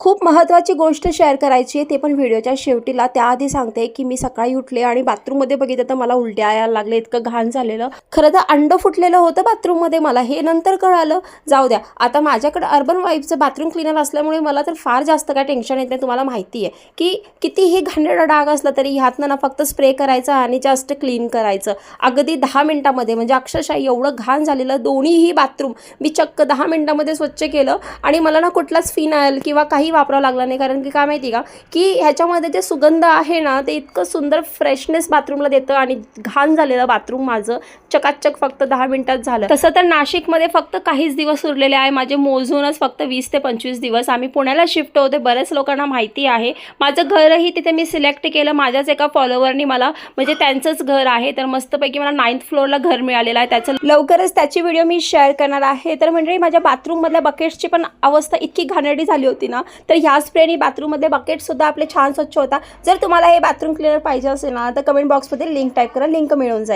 खूप महत्त्वाची गोष्ट शेअर करायची आहे, ते पण व्हिडिओच्या शेवटीला. त्याआधी सांगते की मी सकाळी उठले आणि बाथरूममध्ये बघितलं तर मला उलट्या यायला लागले, इतकं घाण झालेलं. खरं तर अंडं फुटलेलं होतं बाथरूममध्ये, मला हे नंतर कळालं. जाऊ द्या, आता माझ्याकडे अर्बन वाईफचं बाथरूम क्लीनर असल्यामुळे मला तर फार जास्त काय टेन्शन येत नाही. तुम्हाला माहिती आहे की कितीही घाणेरडा डाग असला तरी ह्यातनं ना फक्त स्प्रे करायचा आणि जस्ट क्लीन करायचं. अगदी 10 मिनिटामध्ये, म्हणजे अक्षरशः एवढं घाण झालेलं दोन्हीही बाथरूम मी चक्क 10 मिनिटामध्ये स्वच्छ केलं आणि मला ना कुठलाच फिनाईल किंवा काही वापरावं लागला नाही. कारण की काय माहिती का, की ह्याच्यामध्ये जे सुगंध आहे ना ते इतकं सुंदर फ्रेशनेस बाथरूमला देतं आणि घाण झालेलं बाथरूम माझं चकाचक फक्त 10 मिनिटात झालं. तसं तर नाशिकमध्ये फक्त काहीच दिवस उरलेले आहे माझे, मोजूनच फक्त 20 ते 25 दिवस. आम्ही पुण्याला शिफ्ट होते, बऱ्याच लोकांना माहिती आहे. माझं घरही तिथे मी सिलेक्ट केलं, माझ्याच एका फॉलोवरनी मला, म्हणजे त्यांचंच घर आहे. तर मस्तपैकी मला 9th फ्लोअरला घर मिळालेलं आहे. त्याचं लवकरच त्याची व्हिडिओ मी शेअर करणार आहे. तर म्हणजे माझ्या बाथरूममधल्या बकेट्सची पण अवस्था इतकी घाणेरडी झाली होती ना, तर ह्या स्प्रेनी बाथरूममधले बकेटसुद्धा आपले छान स्वच्छ होता. जर तुम्हाला हे बाथरूम क्लीनर पाहिजे असेल ना तर कमेंट बॉक्समध्ये लिंक टाईप करा, लिंक मिळून जाईल.